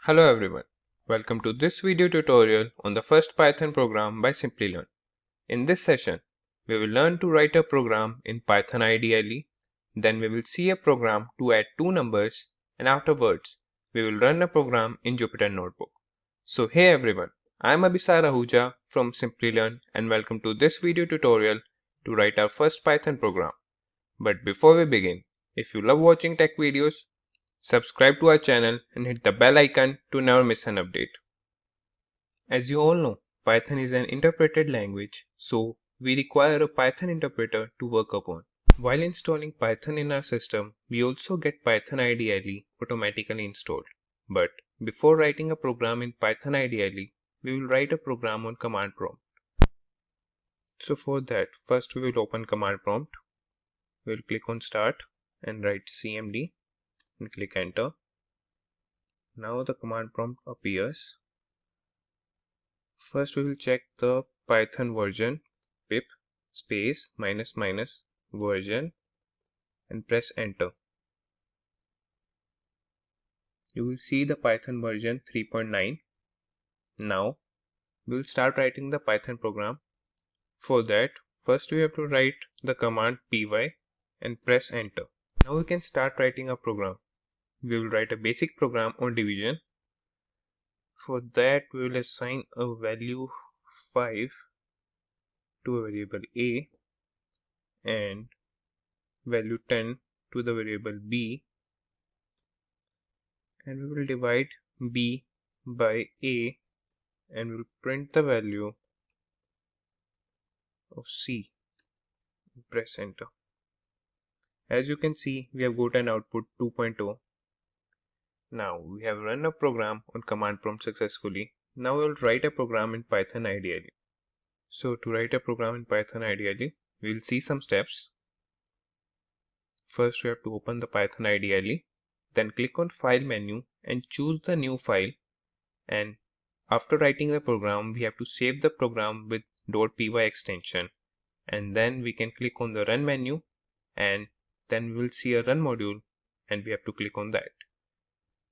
Hello everyone, welcome to this video tutorial on the first Python program by Simplilearn. In this session, we will learn to write a program in Python IDLE, then we will see a program to add two numbers, and afterwards, we will run a program in Jupyter Notebook. So hey everyone, I am Abhisar Ahuja from Simplilearn and welcome to this video tutorial to write our first Python program. But before we begin, if you love watching tech videos, subscribe to our channel and hit the bell icon to never miss an update. As you all know, Python is an interpreted language, so we require a Python interpreter to work upon. While installing Python in our system, we also get Python IDLE automatically installed. But before writing a program in Python IDLE, we will write a program on command prompt. So for that, first we will open command prompt. We will click on start and write cmd and click enter. Now the command prompt appears. First we will check the Python version, pip space minus minus version and press enter. You will see the Python version 3.9. Now we will start writing the Python program. For that, first we have to write the command py and press enter. Now we can start writing a program. We will write a basic program on division. For that, we will assign a value 5 to a variable a and value 10 to the variable b, and we will divide b by a and we will print the value of c. Press enter. As you can see, we have got an output 2.0. Now we have run a program on command prompt successfully. Now we will write a program in Python IDLE. So to write a program in Python IDLE, we will see some steps. First we have to open the Python IDLE, then click on File menu and choose the new file, and after writing the program we have to save the program with .py extension, and then we can click on the Run menu and then we will see a Run module and we have to click on that.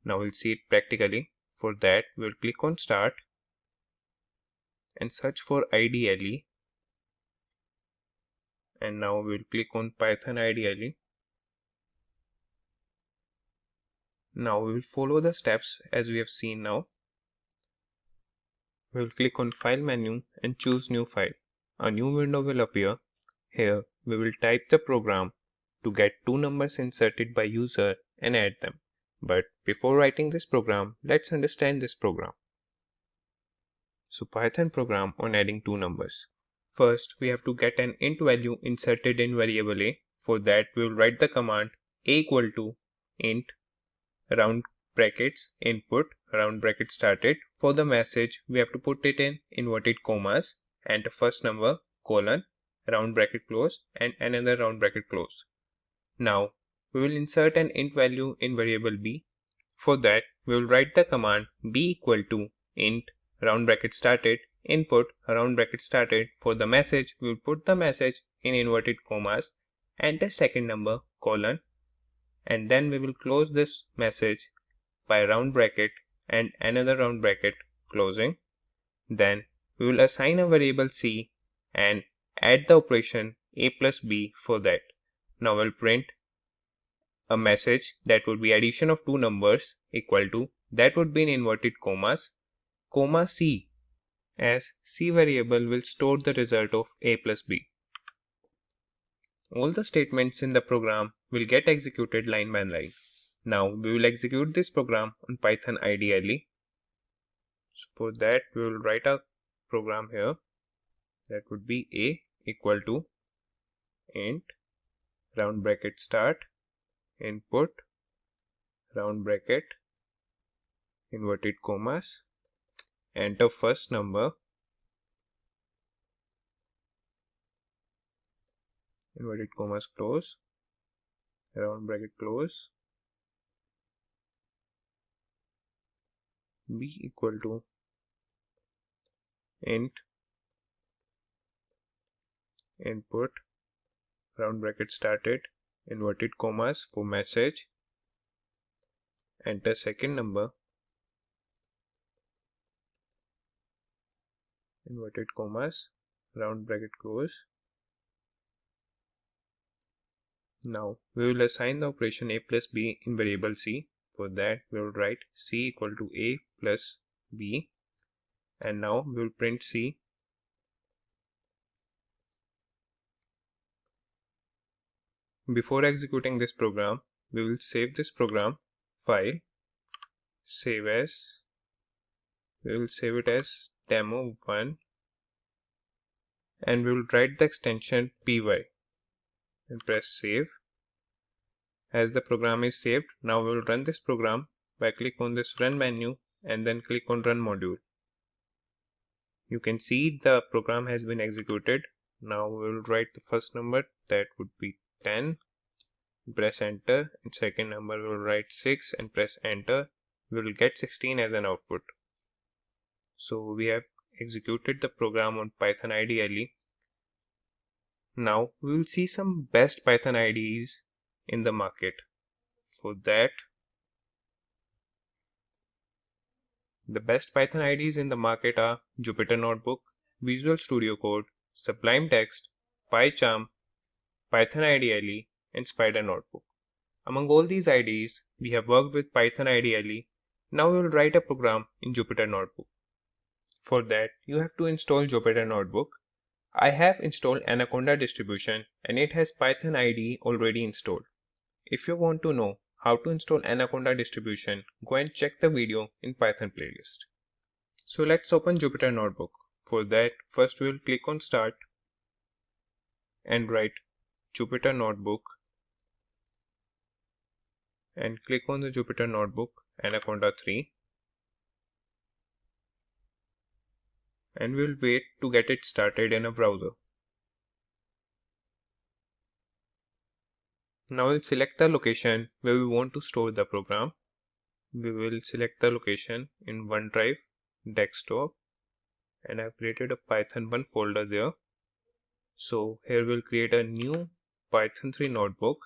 Now we'll see it practically. For that we'll click on Start and search for IDLE, and now we'll click on Python IDLE. Now we will follow the steps as we have seen now. We will click on File menu and choose New File. A new window will appear. Here we will type the program to get two numbers inserted by user and add them. But before writing this program, let's understand this program. So Python program on adding two numbers. First we have to get an int value inserted in variable a. For that we will write the command a equal to int round brackets input round bracket started. For the message we have to put it in inverted commas and the first number colon round bracket close and another round bracket close. Now we will insert an int value in variable b. For that we will write the command b equal to int round bracket started input round bracket started. For the message we will put the message in inverted commas and the second number colon, and then we will close this message by round bracket and another round bracket closing. Then we will assign a variable c and add the operation a plus b for that. Now we'll print a message that would be addition of two numbers equal to, that would be in inverted commas, comma c, as c variable will store the result of a plus b. All the statements in the program will get executed line by line. Now we will execute this program on Python IDLE. So for that we will write a program here that would be a equal to int round bracket start input round bracket inverted commas enter first number inverted commas close round bracket close b equal to int input round bracket started, inverted commas for message, enter second number, inverted commas, round bracket close. Now we will assign the operation a plus b in variable c. For that we will write c equal to a plus b, and now we will print c. Before executing this program, we will save this program, file, save as, we will save it as demo1, and we will write the extension py and press save. As the program is saved, now we will run this program by click on this run menu and then click on run module. You can see the program has been executed. Now we will write the first number, that would be 10, press enter, and second number we will write 6 and press enter. We will get 16 as an output. So we have executed the program on Python IDE. Now we will see some best Python IDEs in the market. For that, the best Python IDEs in the market are Jupyter Notebook, Visual Studio Code, Sublime Text, PyCharm, Python IDE, and Spider Notebook. Among all these IDEs, we have worked with Python IDE. Now we will write a program in Jupyter Notebook. For that, you have to install Jupyter Notebook. I have installed Anaconda distribution and it has Python IDE already installed. If you want to know how to install Anaconda distribution, go and check the video in Python playlist. So let's open Jupyter Notebook. For that, first we will click on Start and write Jupyter Notebook and click on the Jupyter Notebook Anaconda 3, and we will wait to get it started in a browser. Now we'll select the location where we want to store the program. We will select the location in OneDrive, desktop, and I've created a Python 1 folder there. So here we'll create a new Python 3 notebook.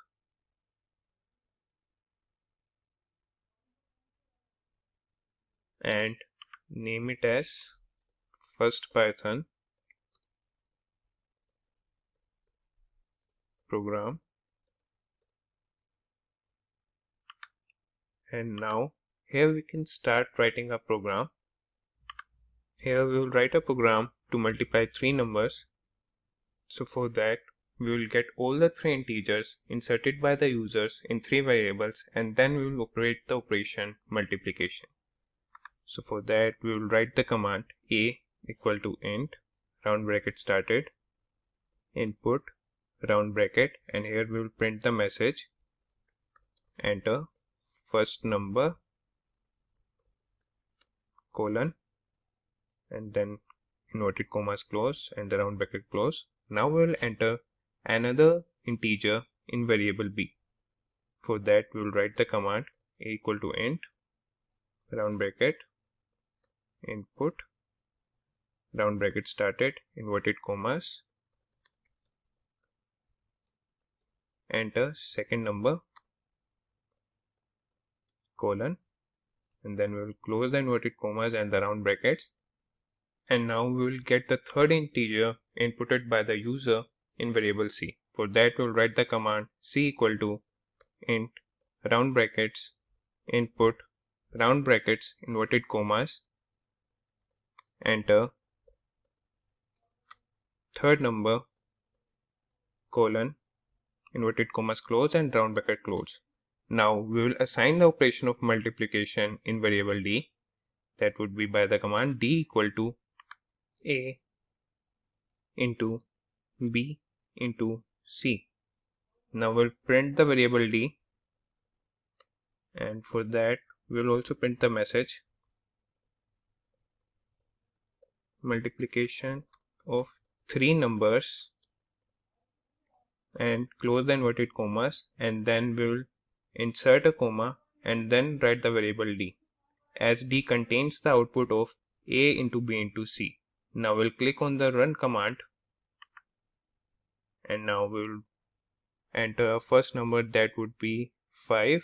And name it as first Python program. And now here we can start writing a program. Here we will write a program to multiply 3 numbers. So for that, we will get all the 3 integers inserted by the users in 3 variables, and then we will operate the operation multiplication. So for that, we will write the command a equal to int, round bracket started, input, round bracket, and here we will print the message, enter, first number, colon, and then inverted commas close and the round bracket close. Now we will enter another integer in variable b. For that, we will write the command a equal to int, round bracket, input, round bracket started, inverted commas, enter second number, colon, and then we will close the inverted commas and the round brackets. And now we will get the third integer inputted by the user in variable c. For that, we will write the command c equal to int, round brackets, input, round brackets, inverted commas, enter, third number, colon, inverted commas close and round bracket close. Now we will assign the operation of multiplication in variable d. That would be by the command d equal to a into b into c. Now we'll print the variable d, and for that we'll also print the message multiplication of 3 numbers and close the inverted commas, and then we'll insert a comma and then write the variable d, as d contains the output of a into b into c. Now we'll click on the run command, and now we'll enter our first number, that would be 5,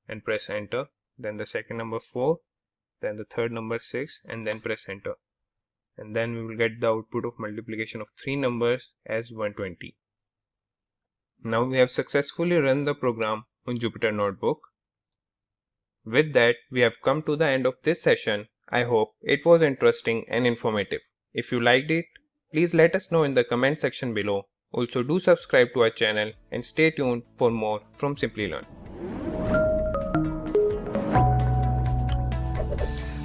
and press enter. Then the second number 4, then the third number 6, and then press enter. And then we will get the output of multiplication of 3 numbers as 120. Now we have successfully run the program on Jupyter Notebook. With that, we have come to the end of this session. I hope it was interesting and informative. If you liked it, please let us know in the comment section below. Also do subscribe to our channel and stay tuned for more from Simplilearn.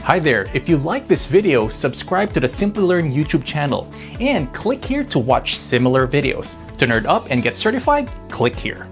Hi there, if you like this video, subscribe to the Simplilearn YouTube channel and click here to watch similar videos. To nerd up and get certified, click here.